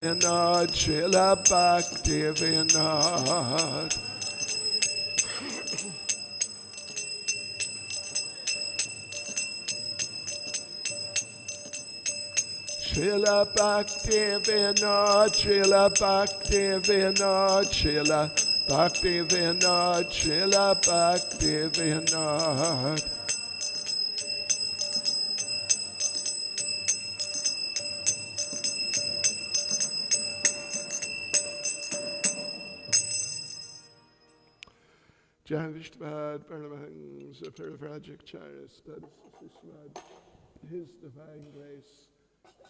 Vinod, Srila Bhaktivinoda. Srila Bhaktivinoda, Srila Bhaktivinoda, Srila Bhaktivinoda, Srila Bhaktivinoda. Janvishtvad Paramahans Parivrajacharya Studies His Divine Grace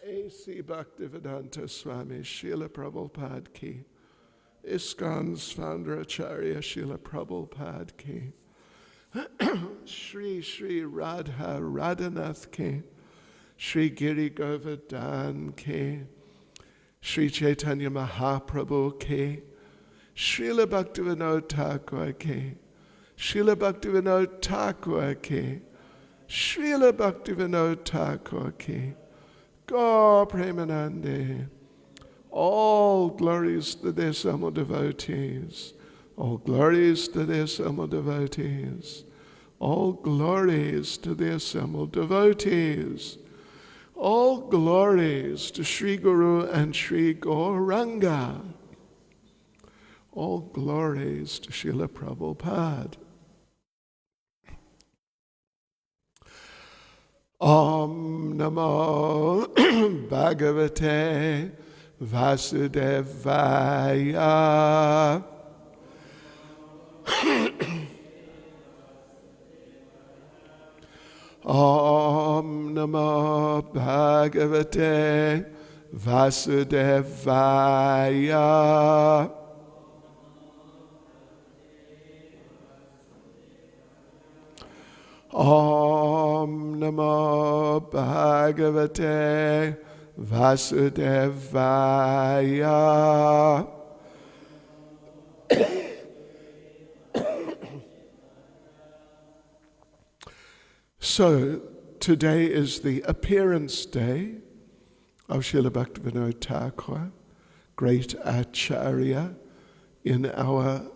A.C. Bhaktivedanta Swami Srila Prabhupada Ki ISKCON's founder Acharya Srila Prabhupada Ki Shri Radha Radhanath Ki Shri Giri Govardhan Ki Shri Caitanya Mahaprabhu Ki Srila Bhaktivinoda Thakur Ki Srila Bhaktivinoda Thakur Ki Srila Bhaktivinoda Thakur Ki Gaur Premanande. All glories to their Samo devotees. All glories to their Samo devotees. All glories to their Samo devotees. All glories to Sri Guru and Sri Gauranga. All glories to Srila Prabhupada. Om Namo Bhagavate Vasudevaya. Om Namo Bhagavate Vasudevaya. Om Namo Bhagavate Vasudevaya. So, today is the appearance day of Srila Bhaktivinoda Thakur, great Acharya in our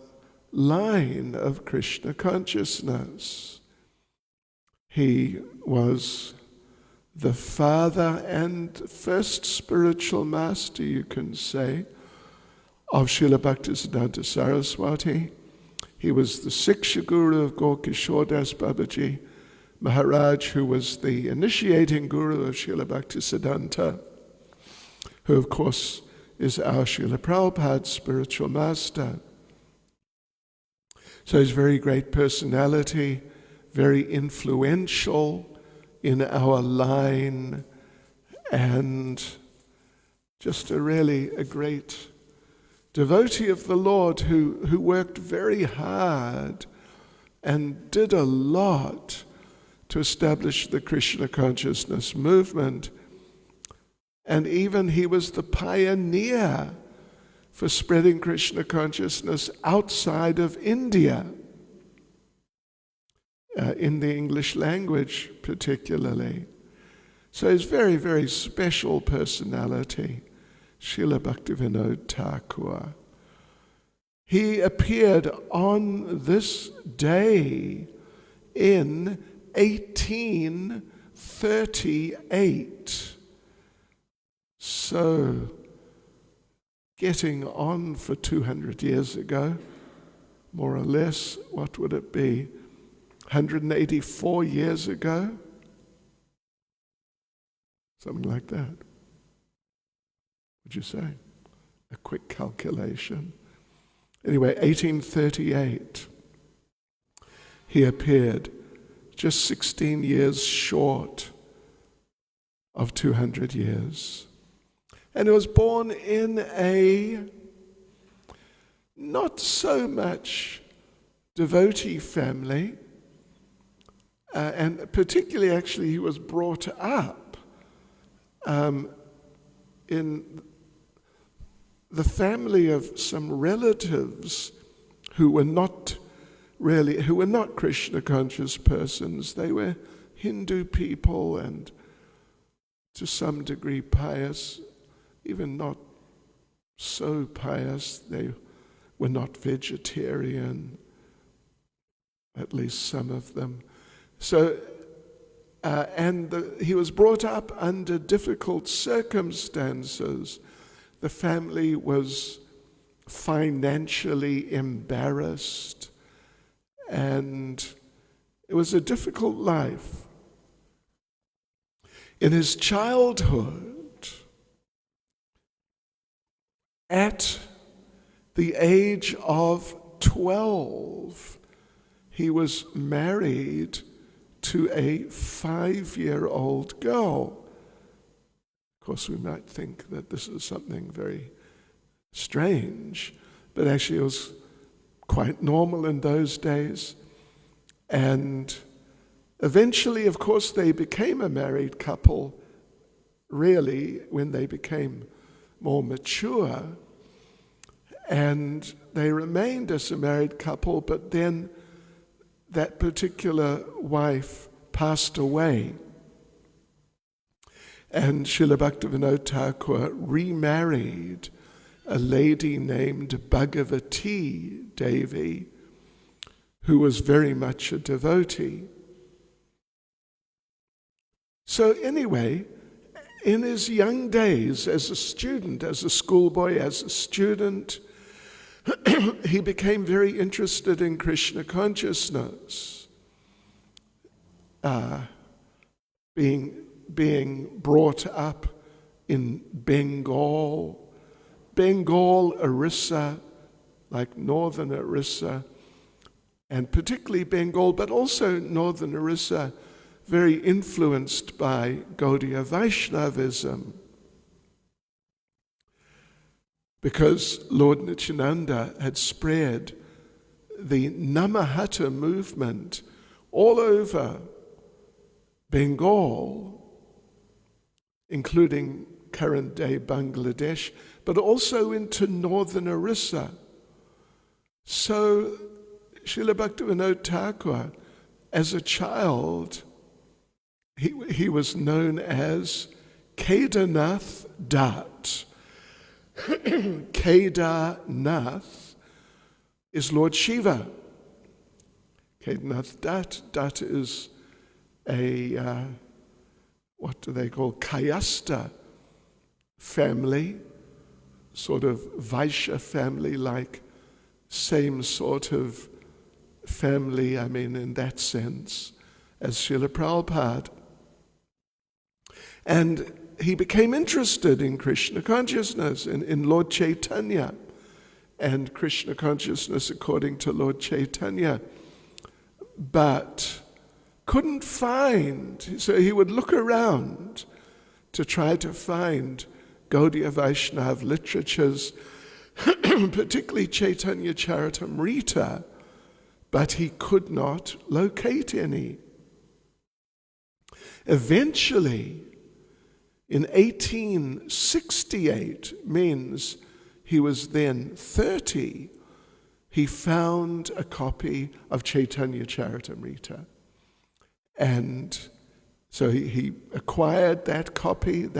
line of Krishna consciousness. He was the father and first spiritual master, you can say, of Srila Bhaktisiddhanta Saraswati. He was the Siksha Guru of Gaur-Kishore Das Babaji Maharaj, who was the initiating Guru of Srila Bhaktisiddhanta, who of course is our Srila Prabhupada's spiritual master. So he's a very great personality, very influential in our line, and just a great devotee of the Lord who worked very hard and did a lot to establish the Krishna consciousness movement. And even he was the pioneer for spreading Krishna consciousness outside of India. In the English language particularly. So he's very, very special personality, Srila Bhaktivinoda Thakur. He appeared on this day in 1838. So, getting on for 200 years ago, more or less, what would it be? 184 years ago? Something like that. What'd you say? A quick calculation. Anyway, 1838. He appeared, just 16 years short of 200 years. And he was born in a not so much devotee family, and particularly, actually, he was brought up in the family of some relatives who were not Krishna conscious persons. They were Hindu people and to some degree pious, even not so pious. They were not vegetarian, at least some of them. So, he was brought up under difficult circumstances. The family was financially embarrassed, and it was a difficult life. In his childhood, at the age of 12, he was married to a 5-year-old girl. Of course, we might think that this is something very strange, but actually it was quite normal in those days. And eventually, of course, they became a married couple, really, when they became more mature. And they remained as a married couple, but then that particular wife passed away. And Srila Bhaktivinoda Thakur remarried a lady named Bhagavati Devi, who was very much a devotee. So anyway, in his young days as a student, as a schoolboy, as a student, he became very interested in Krishna consciousness, being brought up in Bengal, Orissa, like northern Orissa, and particularly Bengal, but also northern Orissa, very influenced by Gaudiya Vaishnavism. Because Lord Nityananda had spread the Namahata movement all over Bengal, including current-day Bangladesh, but also into northern Orissa. So Srila Bhaktivinoda Thakur, as a child, he was known as Kedarnath Dat. Kedarnath is Lord Shiva. Kedarnath Dat. Dat is a, what do they call, Kayasta family, sort of Vaishya family, like same sort of family, I mean, in that sense, as Srila Prabhupada. And he became interested in Krishna consciousness, in Lord Caitanya, and Krishna consciousness according to Lord Caitanya, but couldn't find, so he would look around to try to find Gaudiya Vaishnava literatures, particularly Caitanya Charitamrita, but he could not locate any. Eventually, in 1868, means he was then 30, he found a copy of Caitanya Charitamrita. And so he acquired that copy of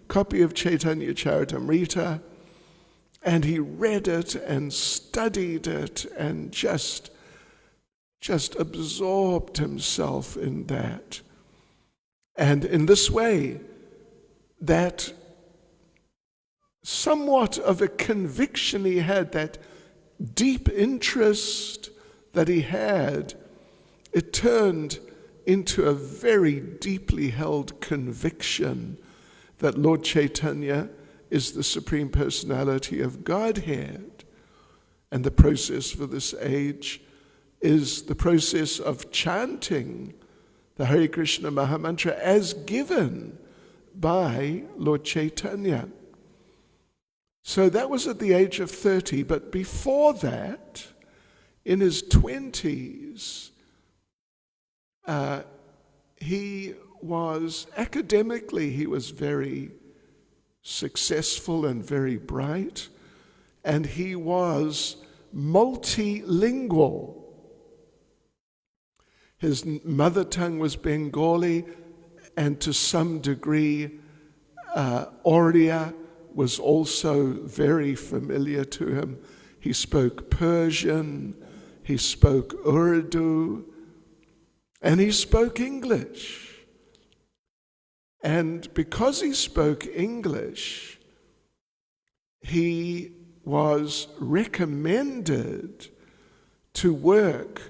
Caitanya Charitamrita, and he read it and studied it and just absorbed himself in that. And in this way, that somewhat of a conviction he had, that deep interest that he had, it turned into a very deeply held conviction that Lord Chaitanya is the Supreme Personality of Godhead. And the process for this age is the process of chanting the Hare Krishna Mahamantra as given by Lord Chaitanya. So that was at the age of 30, but before that, in his 20s, he was, academically, he was very successful and very bright, and he was multilingual. His mother tongue was Bengali, and to some degree, Oriya, was also very familiar to him. He spoke Persian, he spoke Urdu, and he spoke English. And because he spoke English, he was recommended to work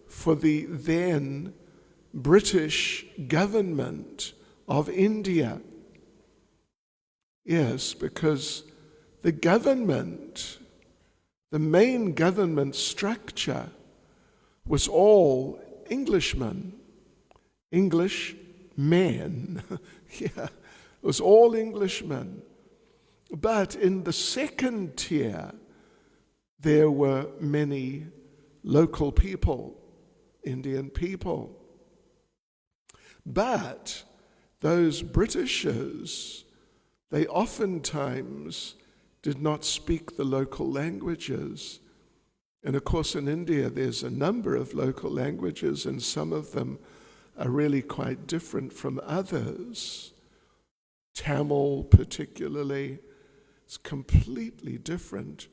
for the then British government of India. Yes, because the government, the main government structure was all Englishmen, English men. Yeah, it was all Englishmen. But in the second tier, there were many local people, Indian people. But those Britishers, they oftentimes did not speak the local languages. And of course in India there's a number of local languages, and some of them are really quite different from others. Tamil particularly is completely different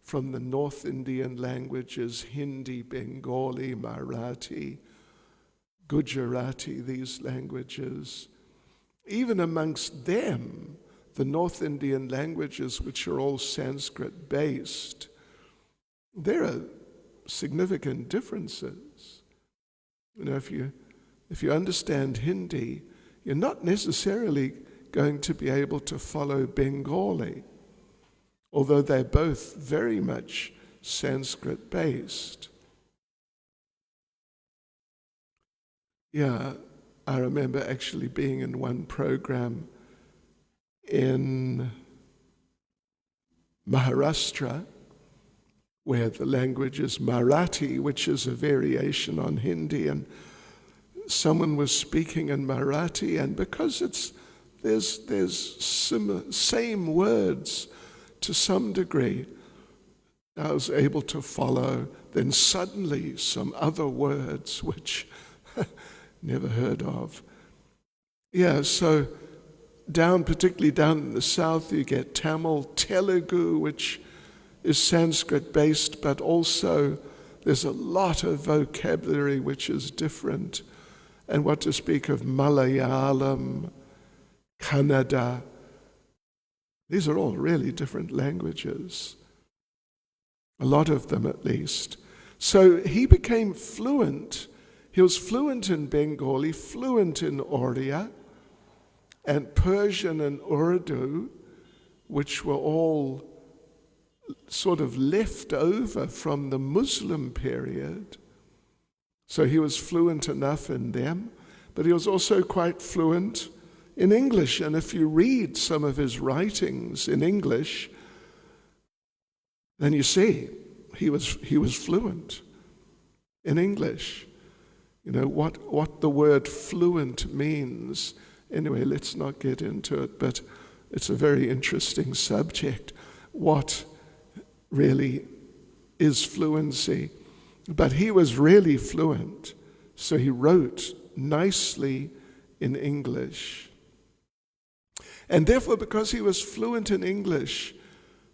from the North Indian languages, Hindi, Bengali, Marathi, Gujarati, these languages. Even amongst them, the North Indian languages, which are all Sanskrit-based, there are significant differences. You know, if you understand Hindi, you're not necessarily going to be able to follow Bengali, although they're both very much Sanskrit-based. Yeah, I remember actually being in one program in Maharashtra, where the language is Marathi, which is a variation on Hindi, and someone was speaking in Marathi, and because there's same words to some degree, I was able to follow. Then suddenly some other words which never heard of. Yeah, so particularly down in the south, you get Tamil, Telugu, which is Sanskrit-based, but also there's a lot of vocabulary which is different. And what to speak of Malayalam, Kannada. These are all really different languages. A lot of them at least. So he became fluent. He was fluent in Bengali, fluent in Oriya, and Persian and Urdu, which were all sort of left over from the Muslim period. So he was fluent enough in them, but he was also quite fluent in English. And if you read some of his writings in English, then you see he was fluent in English. You know, what the word fluent means. Anyway, let's not get into it, but it's a very interesting subject. What really is fluency? But he was really fluent, so he wrote nicely in English. And therefore, because he was fluent in English,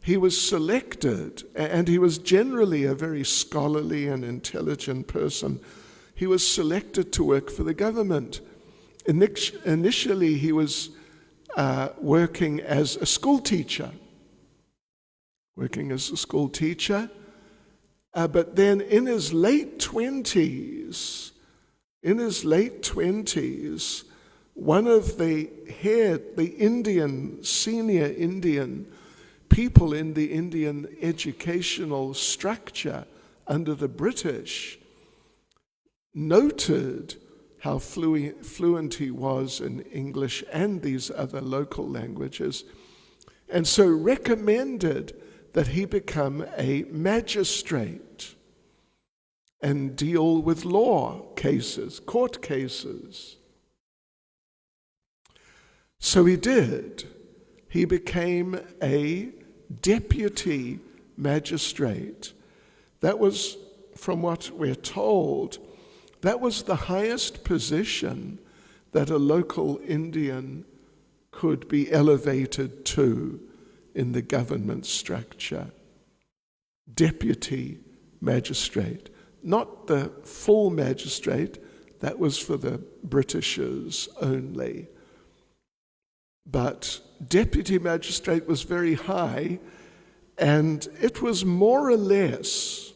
he was selected, and he was generally a very scholarly and intelligent person. He was selected to work for the government. Initially, he was working as a school teacher. But then in his late 20s, one of the senior Indian people in the Indian educational structure under the British noted how fluent he was in English and these other local languages, and so recommended that he become a magistrate and deal with law cases, court cases. So he did. He became a deputy magistrate. That was, from what we're told, that was the highest position that a local Indian could be elevated to in the government structure. Deputy magistrate, not the full magistrate, that was for the Britishers only. But deputy magistrate was very high, and it was more or less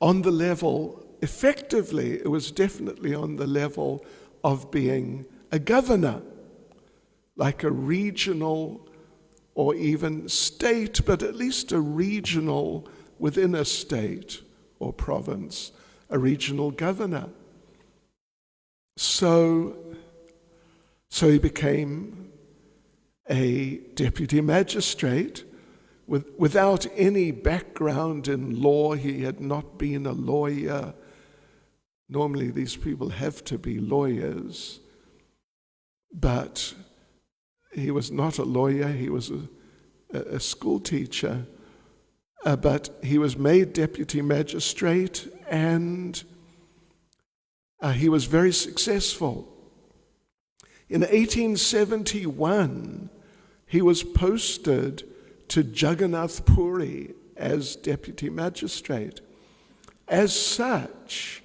on the level, effectively, it was definitely on the level of being a governor, like a regional or even state, but at least a regional within a state or province, a regional governor. So he became a deputy magistrate without any background in law. He had not been a lawyer. Normally these people have to be lawyers, but he was not a lawyer. He was a school teacher, but he was made deputy magistrate, and he was very successful. In 1871, he was posted to Jagannath Puri as deputy magistrate. As such,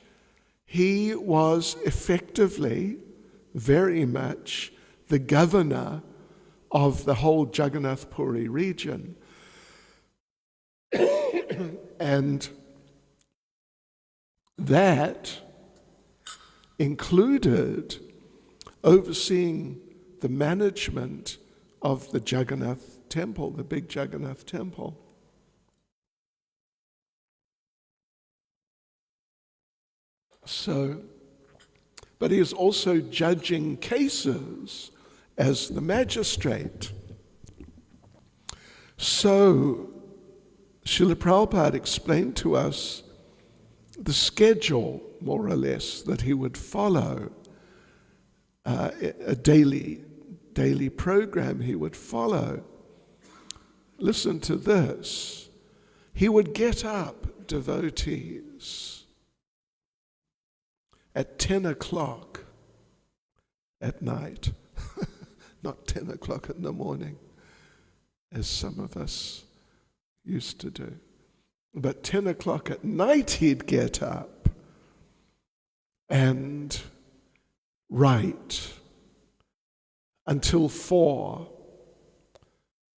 he was effectively, very much, the governor of the whole Jagannath Puri region. And that included overseeing the management of the Jagannath temple, the big Jagannath temple. But he is also judging cases as the magistrate. So, Srila Prabhupada explained to us the schedule, more or less, that he would follow, a daily program he would follow. Listen to this. He would get up, devotees, at 10 o'clock at night, not 10 o'clock in the morning, as some of us used to do. But 10 o'clock at night he'd get up and write until 4.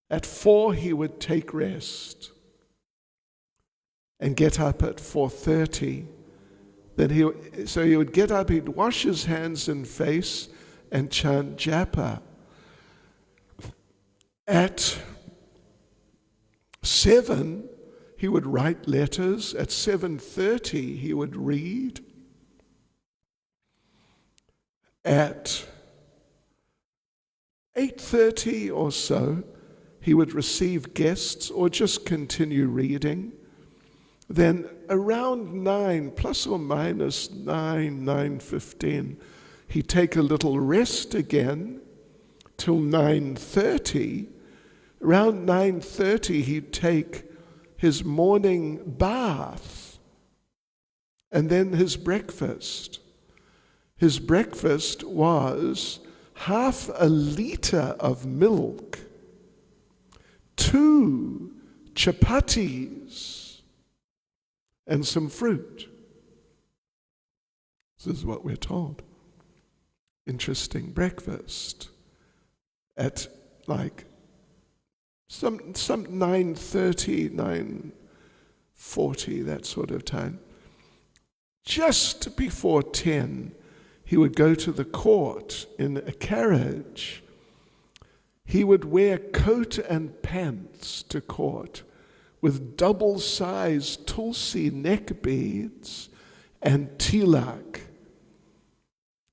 At 4 he would take rest and get up at 4:30. Then he would get up, he'd wash his hands and face and chant japa. At 7, he would write letters. At 7:30, he would read. At 8:30 or so, he would receive guests or just continue reading. Then around 9, plus or minus 9:15, he'd take a little rest again till 9:30. Around 9:30, he'd take his morning bath and then his breakfast. His breakfast was half a liter of milk, 2 chapatis, and some fruit. This is what we're told. Interesting breakfast. At like some 9:30, 9:40, that sort of time. Just before 10, he would go to the court in a carriage. He would wear coat and pants to court with double-sized tulsi neck beads and tilak.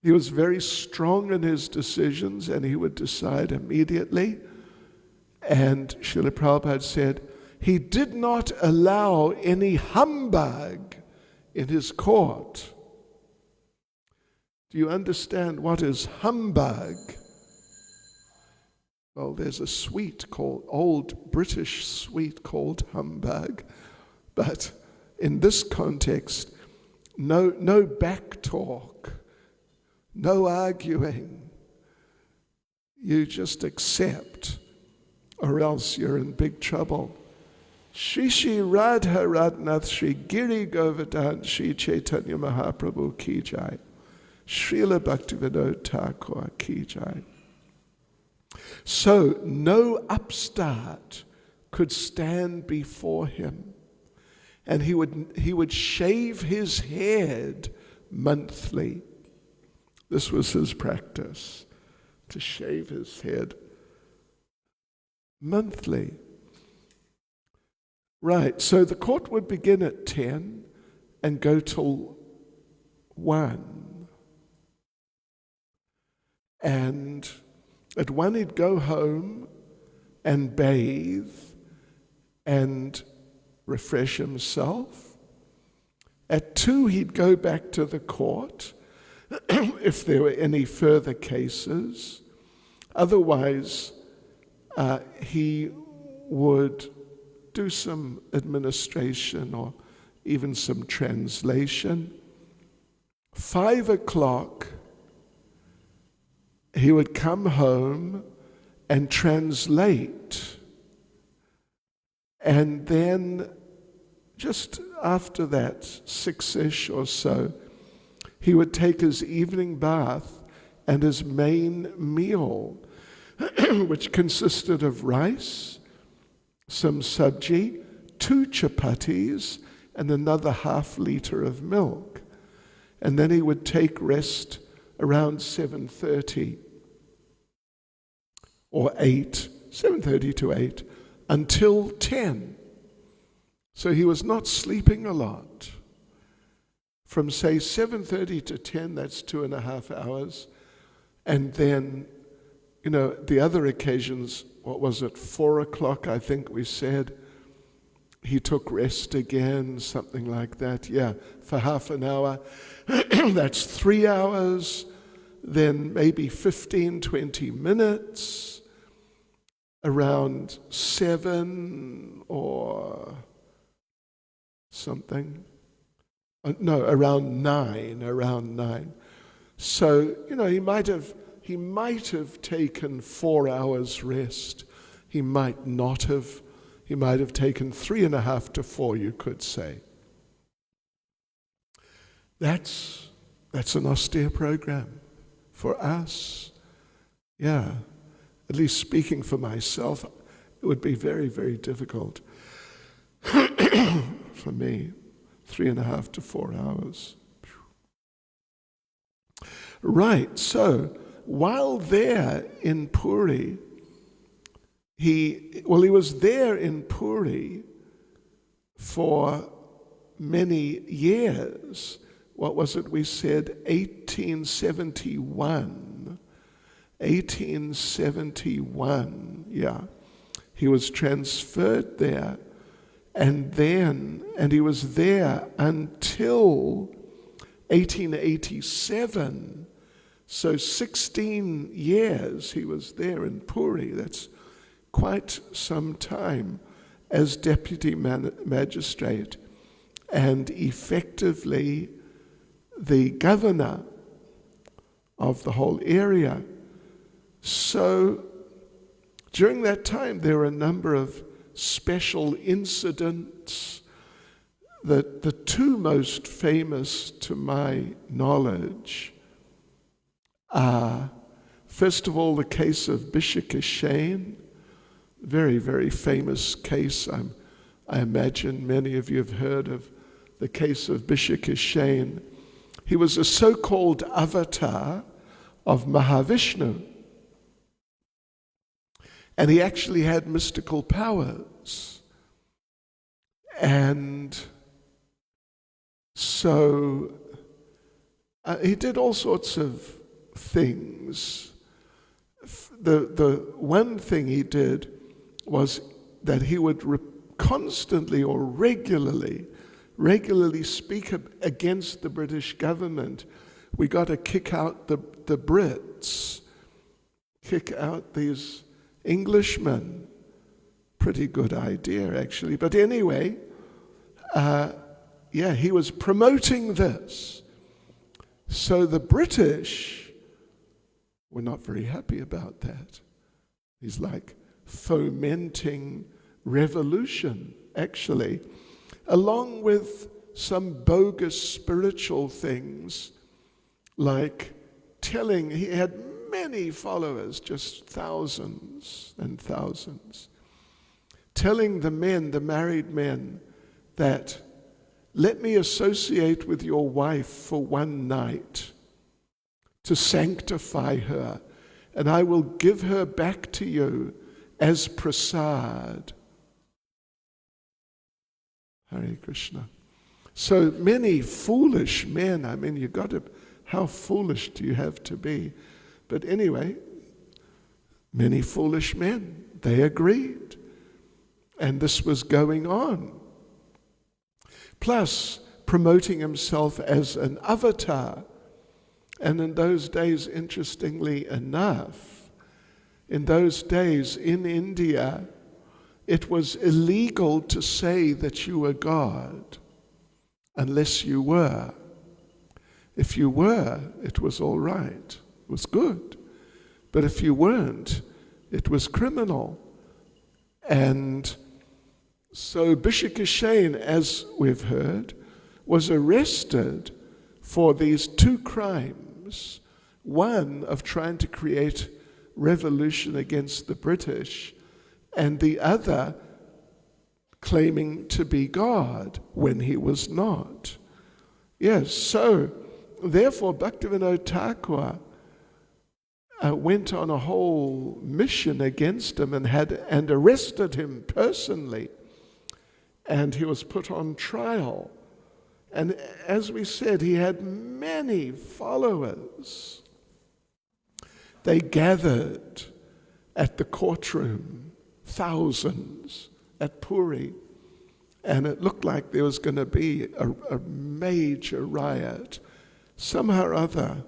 He was very strong in his decisions, and he would decide immediately. And Srila Prabhupada said, he did not allow any humbug in his court. Do you understand what is humbug? Well, there's a sweet called, old British sweet called humbug, but in this context, no back talk, no arguing. You just accept or else you're in big trouble. Shri Shri Radha Radhanath Shri Giri Govardhan Shri Caitanya Mahaprabhu Ki Jai. Srila Bhaktivinoda Thakur Ki Jai. So no upstart could stand before him. And he would shave his head monthly. This was his practice, to shave his head monthly. Right, so the court would begin at 10 and go till 1. And at 1 he'd go home and bathe and refresh himself. At 2 he'd go back to the court if there were any further cases. Otherwise, he would do some administration or even some translation. 5 o'clock, he would come home and translate. And then just after that, 6-ish or so, he would take his evening bath and his main meal, which consisted of rice, some sabji, 2 chapatis, and another half liter of milk. And then he would take rest around 7:30 or 8, 7:30 to 8, until 10. So he was not sleeping a lot. From, say, 7:30 to 10, that's 2.5 hours. And then, the other occasions, what was it, 4 o'clock, I think we said, he took rest again, something like that. Yeah, for half an hour. That's 3 hours, then maybe 15, 20 minutes, around 7 or something. No, around 9. So, he might have taken 4 hours rest. He might not have. He might have taken 3.5 to 4, you could say. That's an austere program for us. Yeah, at least speaking for myself, it would be very, very difficult for me. 3.5 to 4 hours. Right, so while there in Puri, he was there in Puri for many years. What was it we said? 1871. 1871, yeah. He was transferred there. And he was there until 1887. So 16 years he was there in Puri. That's quite some time as deputy magistrate and effectively the governor of the whole area. So during that time there were a number of special incidents. The 2 most famous to my knowledge are, first of all, the case of Bishakishain, very, very famous case. I imagine many of you have heard of the case of Bishakishain. He was a so-called avatar of Mahavishnu. And he actually had mystical powers. And so he did all sorts of things. The one thing he did was that he would constantly or regularly speak against the British government. We got to kick out the Brits, kick out these Englishmen. Pretty good idea, actually. But anyway, he was promoting this. So the British were not very happy about that. He's like, fomenting revolution, actually, along with some bogus spiritual things, like he had many followers, just thousands and thousands, telling the married men, that let me associate with your wife for one night to sanctify her, and I will give her back to you as prasad. Hare Krishna. So many foolish men. I mean, how foolish do you have to be? But anyway, many foolish men, they agreed. And this was going on. Plus, promoting himself as an avatar. And in those days, interestingly enough, in those days in India, it was illegal to say that you were God unless you were. If you were, it was all right. It was good. But if you weren't, it was criminal. And so Bhishakashain, as we've heard, was arrested for these two crimes. One of trying to create revolution against the British, and the other claiming to be God when he was not. Yes, so therefore Bhaktivinoda Thakur went on a whole mission against him and arrested him personally, and he was put on trial. And as we said, he had many followers. They gathered at the courtroom, thousands, at Puri, and it looked like there was going to be a major riot. Somehow or other,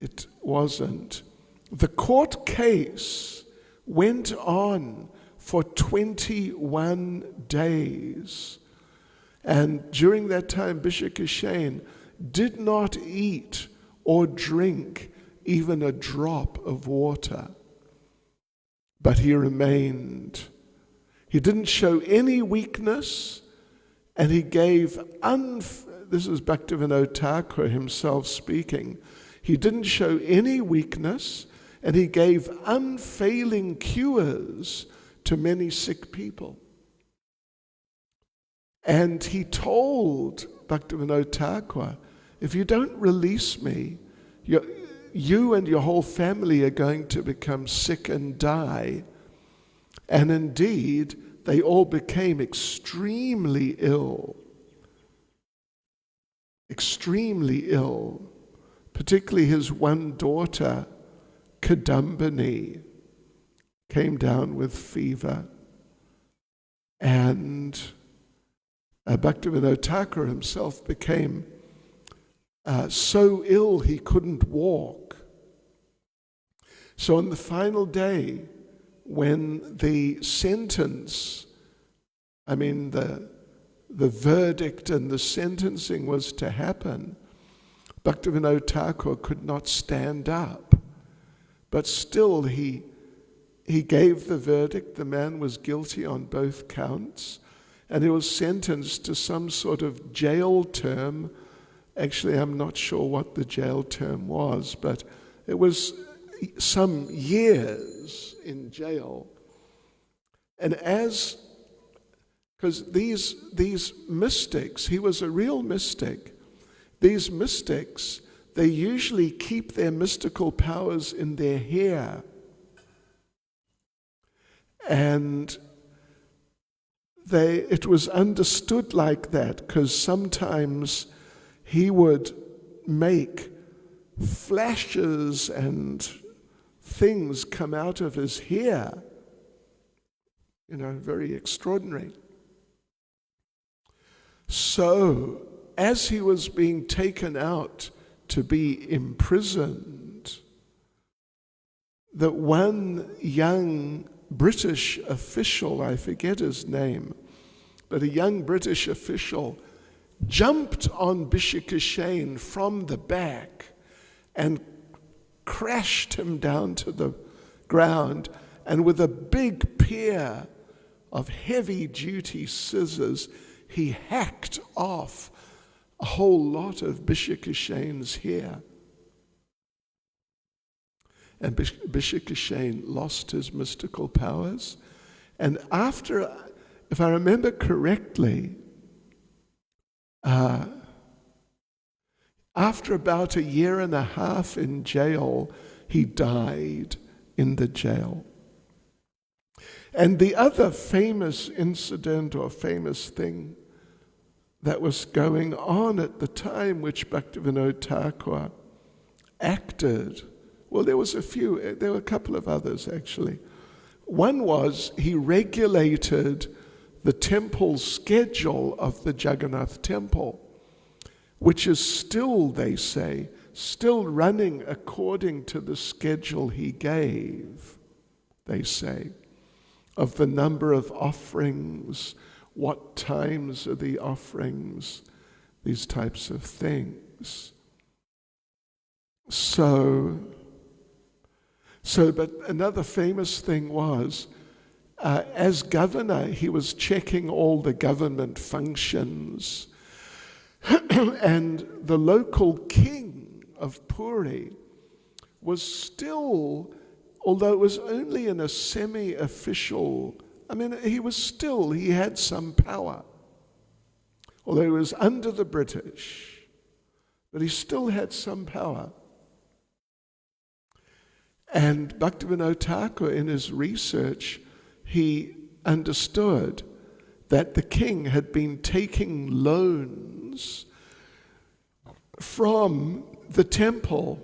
it wasn't. The court case went on for 21 days. And during that time, Bhishakashain did not eat or drink even a drop of water. But he remained. He didn't show any weakness, and he gave, this is Bhaktivinoda Thakur himself speaking, he didn't show any weakness, and he gave unfailing cures to many sick people. And he told Bhaktivinoda Thakur, if you don't release me, you and your whole family are going to become sick and die. And indeed, they all became extremely ill. Extremely ill. Particularly his one daughter, Kadambini, came down with fever. And Bhaktivinoda Thakur himself became so ill he couldn't walk. So on the final day, when the sentence, the verdict and the sentencing was to happen, Bhaktivinoda Thakur could not stand up. But still he gave the verdict. The man was guilty on both counts, and he was sentenced to some sort of jail term. Actually, I'm not sure what the jail term was, but it was some years in jail. And because these mystics, he was a real mystic, these mystics, they usually keep their mystical powers in their hair. And it was understood like that, because sometimes he would make flashes and things come out of his hair. Very extraordinary. So, as he was being taken out to be imprisoned, that one young British official, I forget his name, but a young British official jumped on Bhishakashain from the back and crashed him down to the ground and with a big pair of heavy-duty scissors, he hacked off a whole lot of Bishikishane's hair. And Bishikishane lost his mystical powers. And after, if I remember correctly, after about a year and a half in jail, he died in the jail. And the other famous incident or famous thing that was going on at the time, which Bhaktivinoda Thakur acted, well, there were a couple of others actually. One was he regulated the temple schedule of the Jagannath temple, which is still, they say, still running according to the schedule he gave, they say, of the number of offerings, what times are the offerings, these types of things. But another famous thing was, as governor, he was checking all the government functions. And the local king of Puri was still, although it was only in a semi-official, he had some power. Although he was under the British, but he still had some power. And Bhaktivinoda Thakur, in his research, he understood that the king had been taking loans from the temple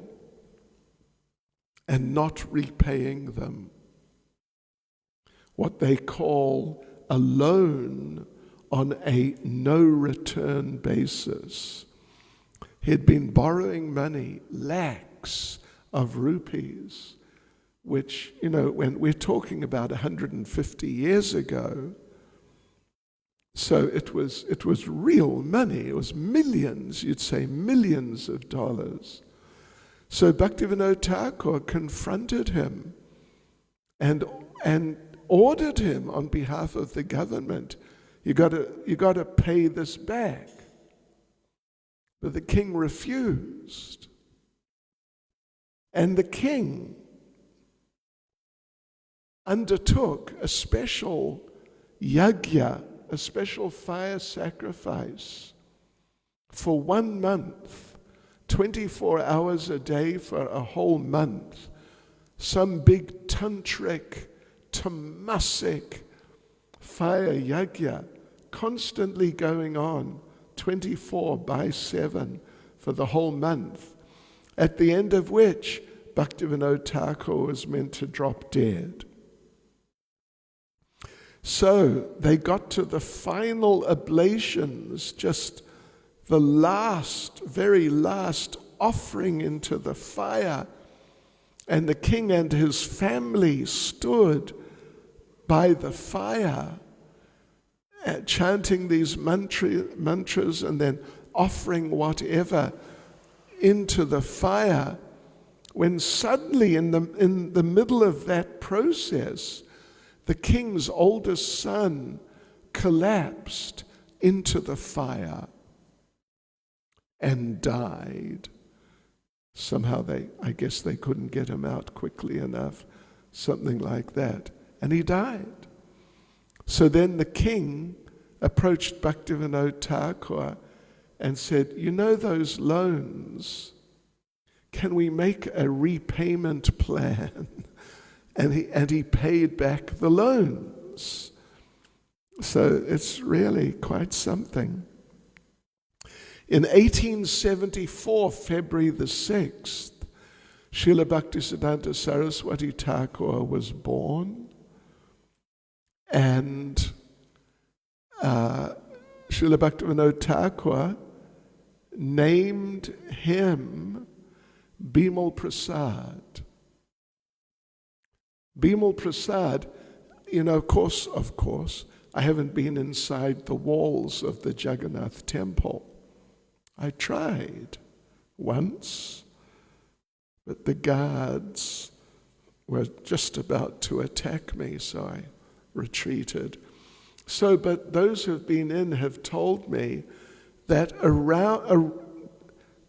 and not repaying them. What they call a loan on a no-return basis. He had been borrowing money, lakhs of rupees, which, when we're talking about 150 years ago, so it was real money. It was millions, you'd say millions of dollars. So Bhaktivinoda Thakur confronted him and ordered him on behalf of the government, you got to pay this back. But the king refused. And the king undertook a special yajna, a special fire sacrifice for 1 month, 24 hours a day for a whole month. Some big tantric, tamasic fire yajna constantly going on 24/7 for the whole month, at the end of which Bhaktivinoda Thakur was meant to drop dead. So they got to the final oblations, just the very last offering into the fire, and the king and his family stood by the fire, chanting these mantras and then offering whatever into the fire, when suddenly in the middle of that process, the king's oldest son collapsed into the fire and died. Somehow I guess they couldn't get him out quickly enough, something like that. And he died. So then the king approached Bhaktivinoda Thakur and said, those loans, can we make a repayment plan? And he paid back the loans. So it's really quite something. In 1874, February the 6th, Srila Bhaktisiddhanta Saraswati Thakur was born, and Srila Bhaktivinoda Thakur named him Bimal Prasad. Bimal Prasad, of course, I haven't been inside the walls of the Jagannath temple. I tried once, but the guards were just about to attack me, so I retreated. So, but those who've been in have told me that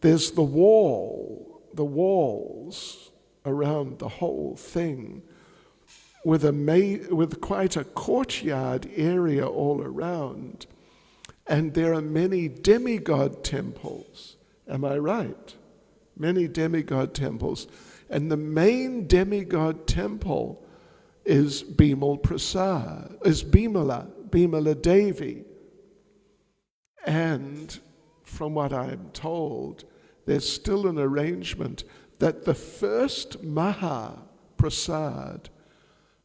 there's the walls around the whole thing, with quite a courtyard area all around, and there are many demigod temples. Am I right? Many demigod temples, and the main demigod temple is Bimala Devi. And from what I'm told, there's still an arrangement that the first Maha Prasad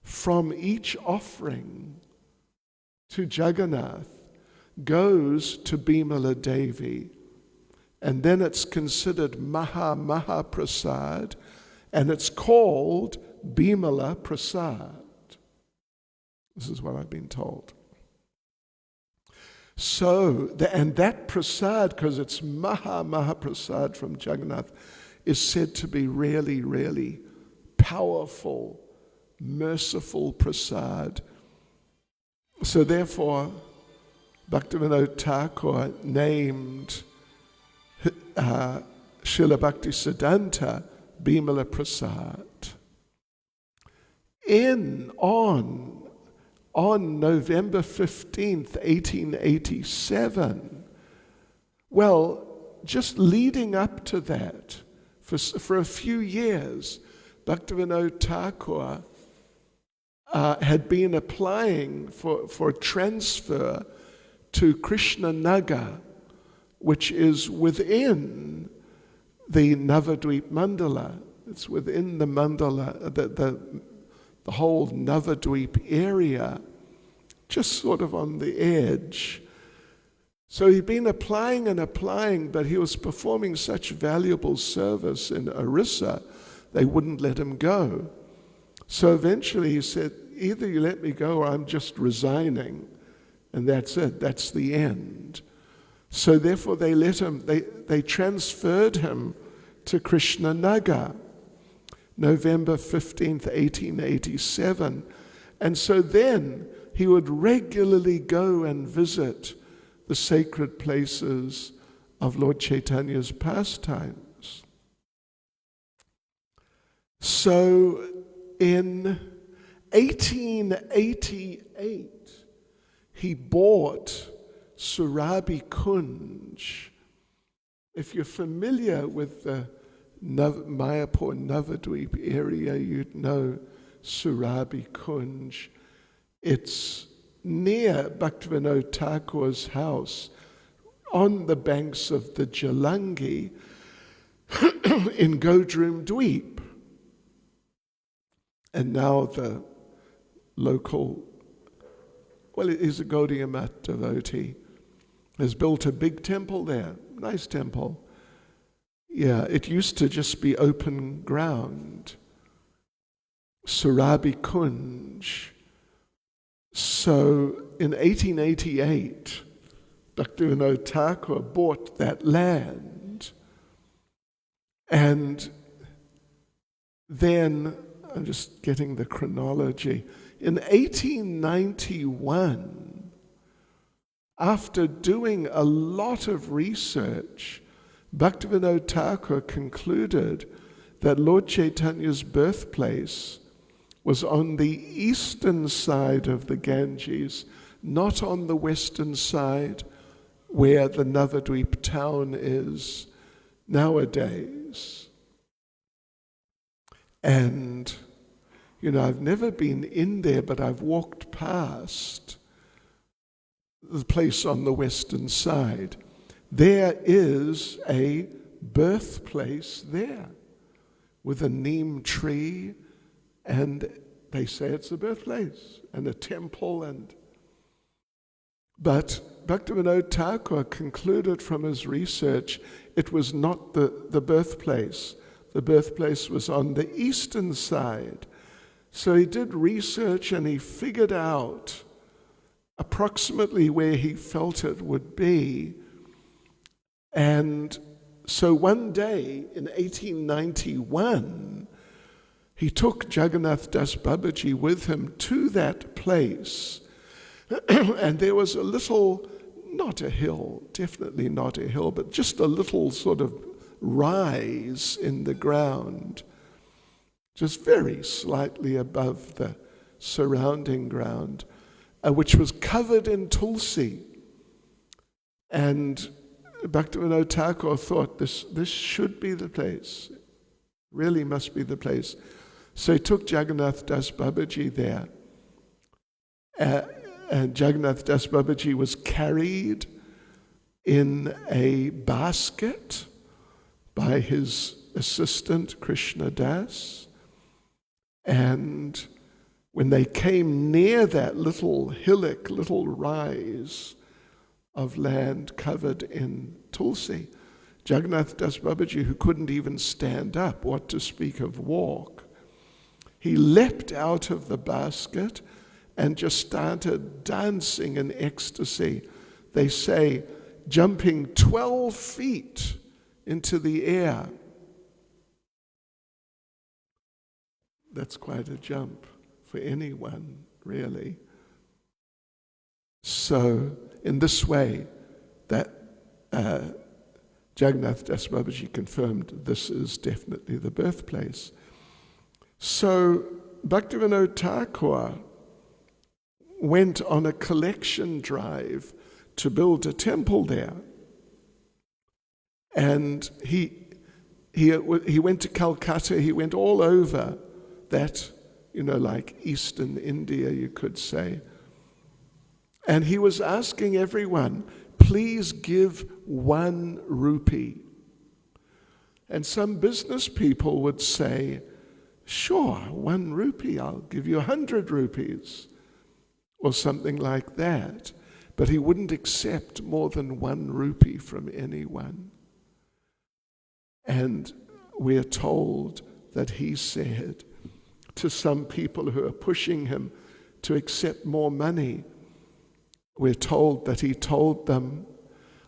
from each offering to Jagannath goes to Bimala Devi. And then it's considered Maha Prasad, and it's called Bimala Prasad. This is what I've been told. So, and that prasad, because it's Maha Prasad from Jagannath, is said to be really, really powerful, merciful prasad. So therefore, Bhaktivinoda Thakur named Srila Bhaktisiddhanta Bimala Prasad. On November 15th, 1887, well, just leading up to that, for a few years, Bhaktivinoda Thakur had been applying for transfer to Krishnanagar, which is within the Navadvip Mandala. It's within the mandala, the whole Navadvip area, just sort of on the edge. So he'd been applying, but he was performing such valuable service in Orissa, they wouldn't let him go. So eventually he said, either you let me go or I'm just resigning, and that's it, that's the end. So therefore they let him, they transferred him to Krishnanagar, November 15th, 1887. And so then he would regularly go and visit the sacred places of Lord Chaitanya's pastimes. So in 1888, he bought Surabi Kunj. If you're familiar with the Mayapur Navadvip area, you'd know Surabi Kunj. It's near Bhaktivinoda Thakur's house, on the banks of the Jalangi in Godrum Dweep. And now the local, well, it is a Gaudiya Math devotee, has built a big temple there, nice temple. Yeah, it used to just be open ground. Surabi Kunj. So in 1888, Bhaktivinoda Thakur bought that land, and then, I'm just getting the chronology, in 1891, after doing a lot of research, Bhaktivinoda Thakur concluded that Lord Chaitanya's birthplace was on the eastern side of the Ganges, not on the western side where the Navadvip town is nowadays. And, you know, I've never been in there, but I've walked past the place on the western side. There is a birthplace there with a neem tree, and they say it's a birthplace and a temple. But Bhaktivinoda Thakur concluded from his research it was not the birthplace. The birthplace was on the eastern side. So he did research and he figured out approximately where he felt it would be. And so one day in 1891, he took Jagannath Das Babaji with him to that place. And there was a little, not a hill, definitely not a hill, but just a little sort of rise in the ground, just very slightly above the surrounding ground, which was covered in tulsi. And Bhaktivinoda Thakur thought this should be the place, really must be the place. So he took Jagannath Das Babaji there. And Jagannath Das Babaji was carried in a basket by his assistant Krishna Das. And when they came near that little hillock, little rise of land covered in tulsi, Jagannath Das Babaji, who couldn't even stand up, what to speak of walk, he leapt out of the basket and just started dancing in ecstasy. They say, jumping 12 feet into the air. That's quite a jump for anyone, really. So, in this way, that Jagannath Das Babaji confirmed this is definitely the birthplace. So, Bhaktivinoda Thakur went on a collection drive to build a temple there. And he went to Calcutta, he went all over that, like Eastern India, you could say. And he was asking everyone, please give 1 rupee. And some business people would say, sure, 1 rupee, I'll give you 100 rupees, or something like that. But he wouldn't accept more than 1 rupee from anyone. And we're told that he said to some people who are pushing him to accept more money, we're told that he told them,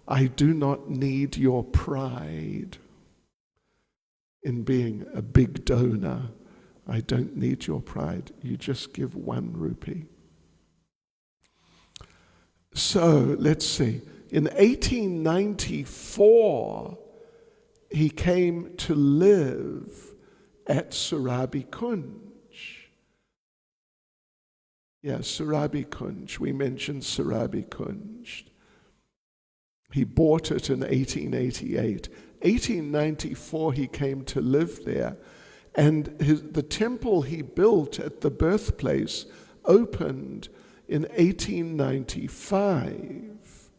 I do not need your pride in being a big donor. I don't need your pride. You just give 1 rupee. So, let's see. In 1894, he came to live at Surabi Kunj. Yeah, Surabi Kunj. We mentioned Surabi Kunj. He bought it in 1888. 1894, he came to live there. And the temple he built at the birthplace opened in 1895.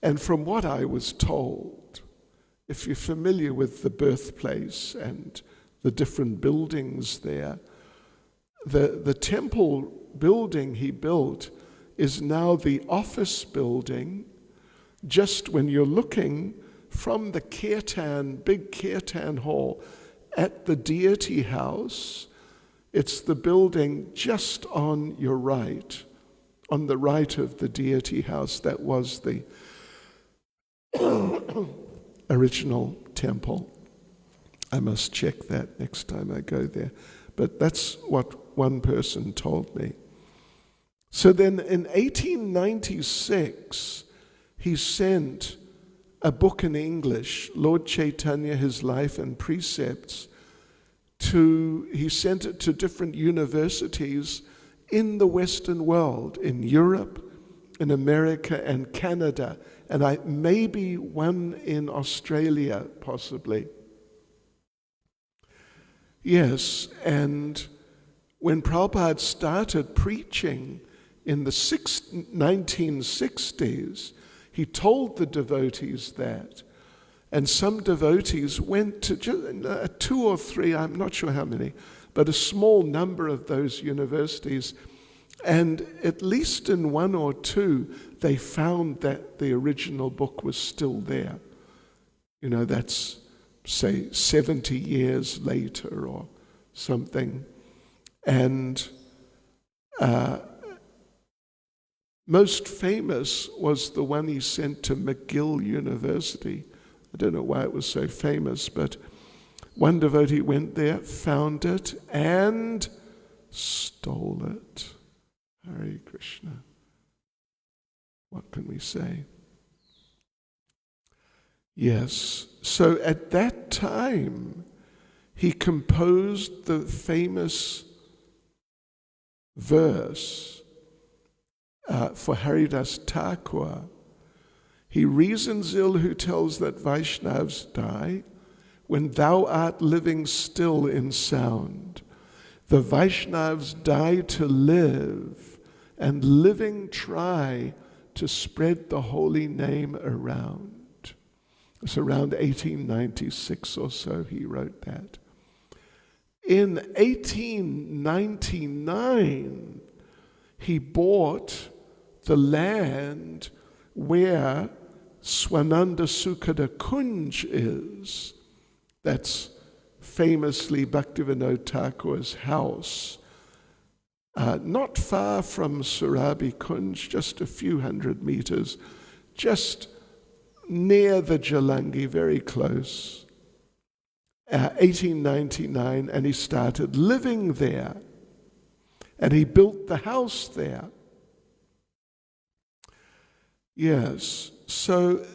And from what I was told, if you're familiar with the birthplace and the different buildings there, the temple building he built is now the office building, just when you're looking from the kirtan, big kirtan hall at the deity house. It's the building just on your right, on the right of the deity house. That was the original temple. I must check that next time I go there. But that's what one person told me. So then in 1896, he sent a book in English, Lord Caitanya, His Life and Precepts, he sent it to different universities in the Western world, in Europe, in America and Canada, and maybe one in Australia, possibly. Yes, and when Prabhupada started preaching in the 1960s, he told the devotees that. And some devotees went to just 2 or 3, I'm not sure how many, but a small number of those universities. And at least in 1 or 2, they found that the original book was still there. That's, say, 70 years later or something. And most famous was the one he sent to McGill University. I don't know why it was so famous, but One devotee went there, found it, and stole it. Hare Krishna. What can we say? Yes, so at that time, he composed the famous verse for Haridas Thakur. He reasons ill who tells that Vaishnavas die when thou art living still in sound. The Vaishnavas die to live, and living try to spread the holy name around. It's around 1896 or so he wrote that. In 1899, he bought the land where Swananda Sukhada Kunj is. That's famously Bhaktivinoda Thakur's house. Not far from Surabi Kunj, just a few hundred meters, just near the Jalangi, very close. 1899, and he started living there. And he built the house there. Yes, so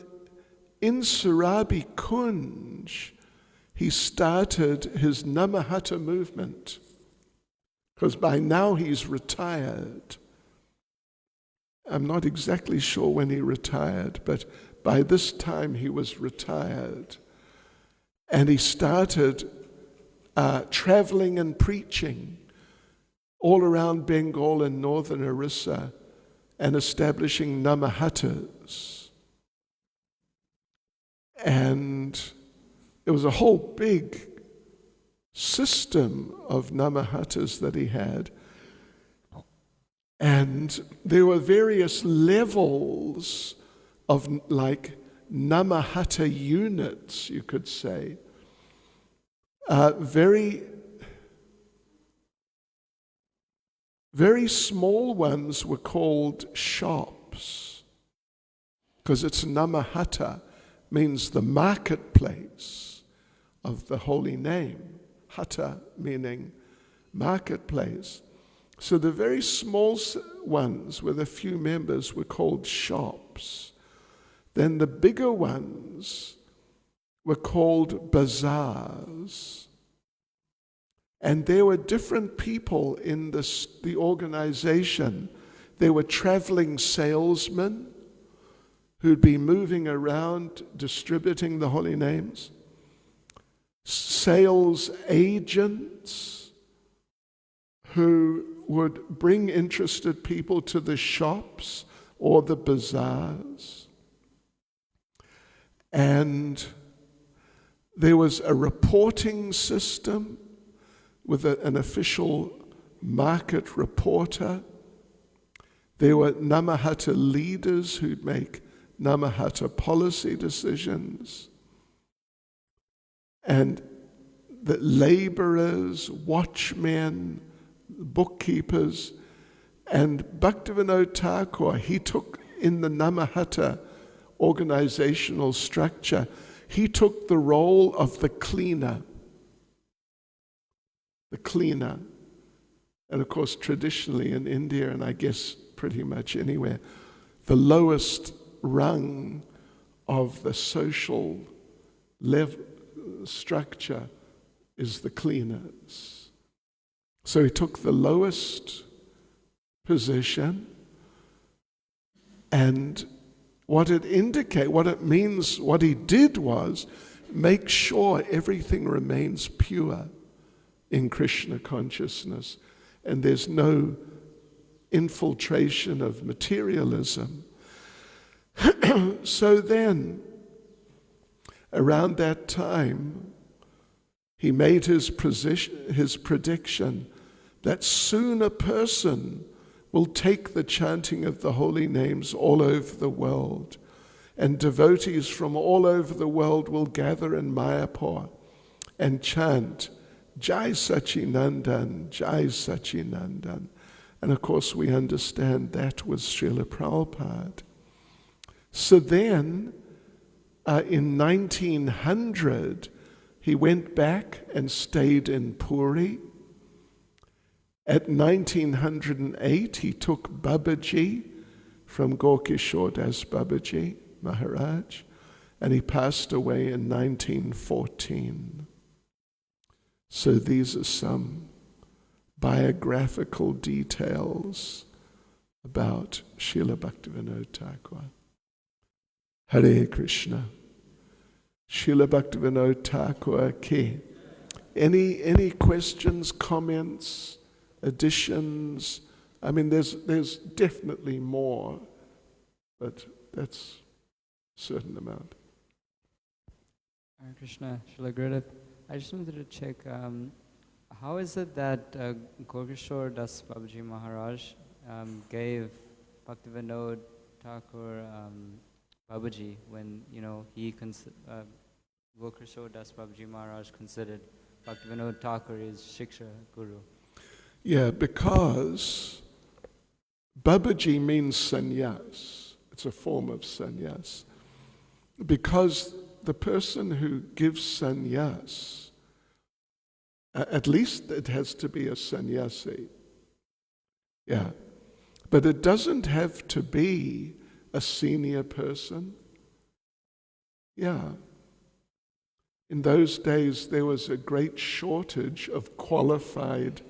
in Surabi Kunj, he started his Namahata movement, because by now he's retired. I'm not exactly sure when he retired, but by this time he was retired. And he started traveling and preaching all around Bengal and northern Orissa and establishing Namahatas. And it was a whole big system of Namahatas that he had. And there were various levels of like Namahata units, you could say. Very small ones were called shops, because it's Namahata, means the marketplace of the holy name. Hata meaning marketplace. So the very small ones with a few members were called shops. Then the bigger ones were called bazaars. And there were different people in the organization. There were traveling salesmen who'd be moving around distributing the holy names, sales agents who would bring interested people to the shops or the bazaars. And there was a reporting system with an official market reporter. There were Namahata leaders who'd make Namahata policy decisions. And the laborers, watchmen, bookkeepers, and Bhaktivinoda Thakur, he took in the Namahata organizational structure, he took the role of the cleaner. The cleaner. And of course, traditionally in India, and I guess pretty much anywhere, the lowest rung of the social structure is the cleaners. So he took the lowest position, and what it means, what he did was make sure everything remains pure in Krishna consciousness, and there's no infiltration of materialism. So then, around that time, he made his prediction that soon a person will take the chanting of the holy names all over the world, and devotees from all over the world will gather in Mayapur and chant Jai Sachinandan, Jai Sachinandan. And of course we understand that was Srila Prabhupada. So then, in 1900, he went back and stayed in Puri. At 1908, he took Babaji from Gorkishore Das Babaji Maharaj, and he passed away in 1914. So these are some biographical details about Srila Bhaktivinoda Thakur. Hare Krishna. Srila Bhaktivinoda Thakur ki. Any questions, comments, additions? I mean, there's definitely more, but that's a certain amount. Hare Krishna, Srila Gurudev. I just wanted to check, how is it that Gorkishore Das Babaji Maharaj gave Bhaktivinoda Thakur Babaji when, Gorkishore Das Babaji Maharaj considered Bhaktivinoda Thakur his Shiksha Guru? Yeah, because Babaji means sannyas. It's a form of sannyas. Because the person who gives sannyas, at least it has to be a sannyasi. Yeah. But it doesn't have to be a senior person. Yeah. In those days, there was a great shortage of qualified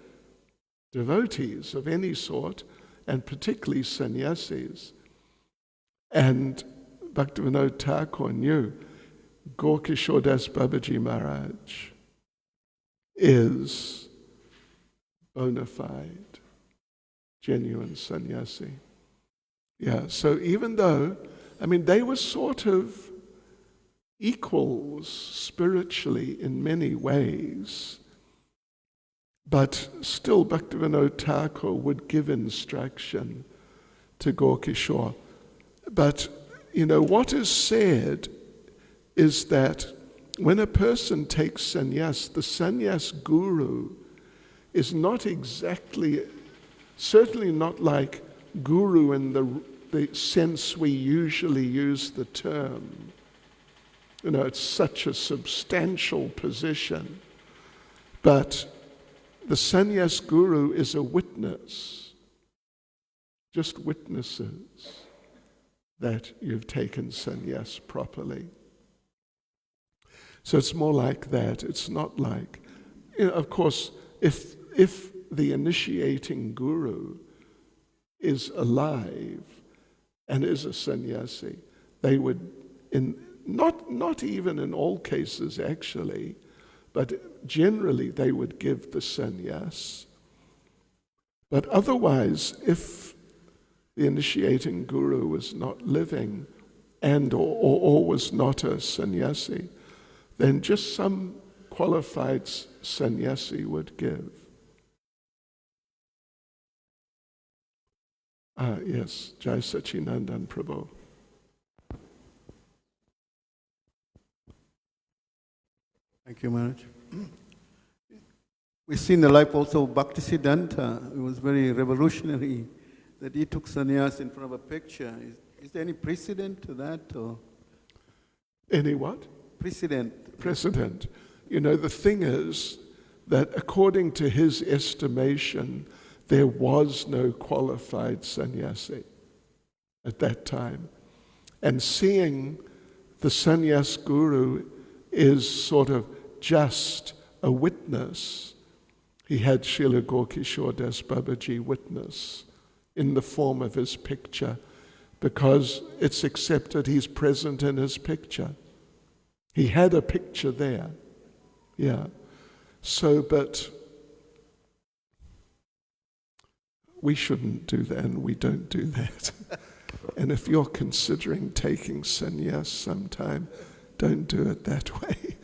devotees of any sort, and particularly sannyasis. And Bhaktivinoda Thakur knew Gorkishore Das Babaji Maharaj is bona fide, genuine sannyasi. Yeah, so even though, they were sort of equals spiritually in many ways, but still Bhaktivinoda Thakur would give instruction to Gorkishore. But, what is said is that when a person takes sannyas, the sannyas guru is not exactly, certainly not like guru in the sense we usually use the term. It's such a substantial position. But the sannyas guru is a witness, just witnesses that you've taken sannyas properly. So it's more like that. It's not like, of course, if the initiating guru is alive and is a sannyasi, they would, not even in all cases actually, but generally they would give the sannyas. But otherwise, if the initiating guru was not living and or was not a sannyasi, then just some qualified sannyasi would give. Yes, Jai Sachinandan Prabhu. Thank you, Maharaj. We've seen the life also of Bhaktisiddhanta. It was very revolutionary that he took sannyas in front of a picture. Is there any precedent to that? Or? Any what? Precedent. The thing is that according to his estimation, there was no qualified sannyasi at that time. And seeing the sannyas guru is sort of just a witness. He had Srila Gorkishore Das Babaji witness in the form of his picture, because it's accepted he's present in his picture. He had a picture there. Yeah. So, but we shouldn't do that, and we don't do that. And if you're considering taking sannyas sometime, don't do it that way.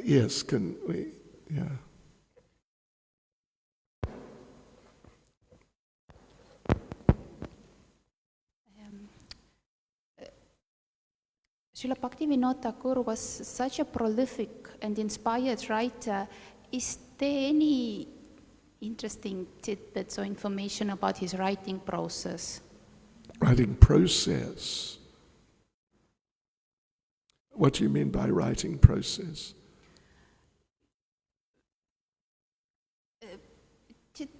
Yes, can we? Yeah. Srila Bhaktivinoda Thakur was such a prolific and inspired writer. Is there any interesting tidbits or information about his writing process? Writing process? What do you mean by writing process?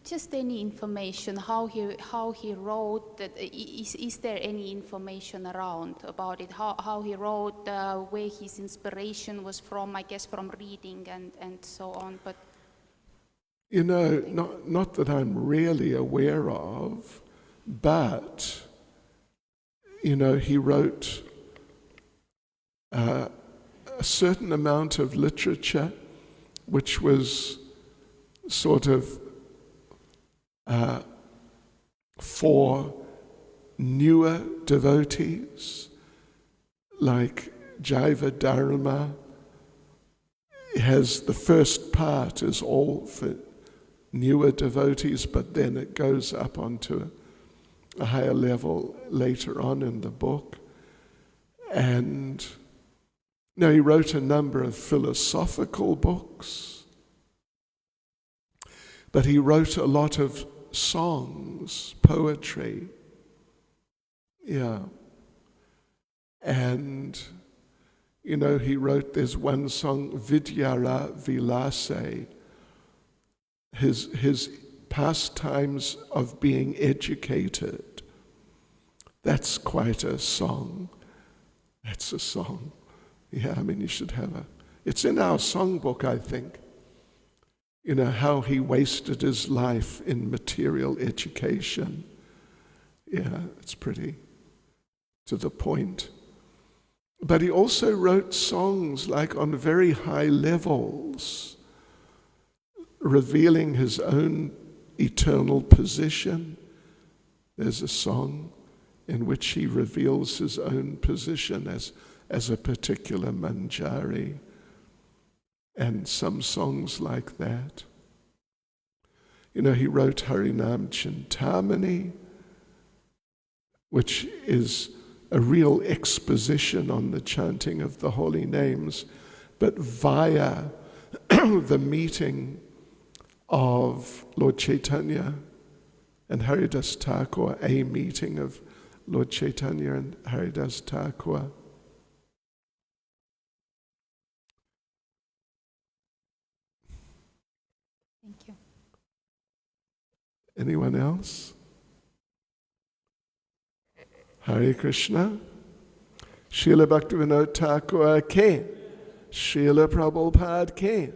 Just any information, how he wrote, that, is there any information around about it, how he wrote, where his inspiration was from, I guess from reading and so on, but... You know, not that I'm really aware of, but, you know, he wrote a certain amount of literature which was sort of for newer devotees, like Jaiva Dharma has the first part is all for newer devotees, but then it goes up onto a higher level later on in the book. And now he wrote a number of philosophical books, but he wrote a lot of songs, poetry, yeah. And, you know, he wrote, there's one song, Vidyara Vilase, his pastimes of being educated. That's quite a song. That's a song. Yeah, I mean, you should have it's in our songbook, I think. You know, how he wasted his life in material education. Yeah, it's pretty to the point. But he also wrote songs like on very high levels, revealing his own eternal position. There's a song in which he reveals his own position as a particular manjari, and some songs like that. You know, he wrote Harinam Chintamani, which is a real exposition on the chanting of the holy names, but via the meeting of Lord Caitanya and Haridas Thakur, a meeting of Lord Caitanya and Haridas Thakur. Thank you. Anyone else? Hare Krishna. Srila Bhaktivinoda Thakur ke, Srila Prabhupada ke.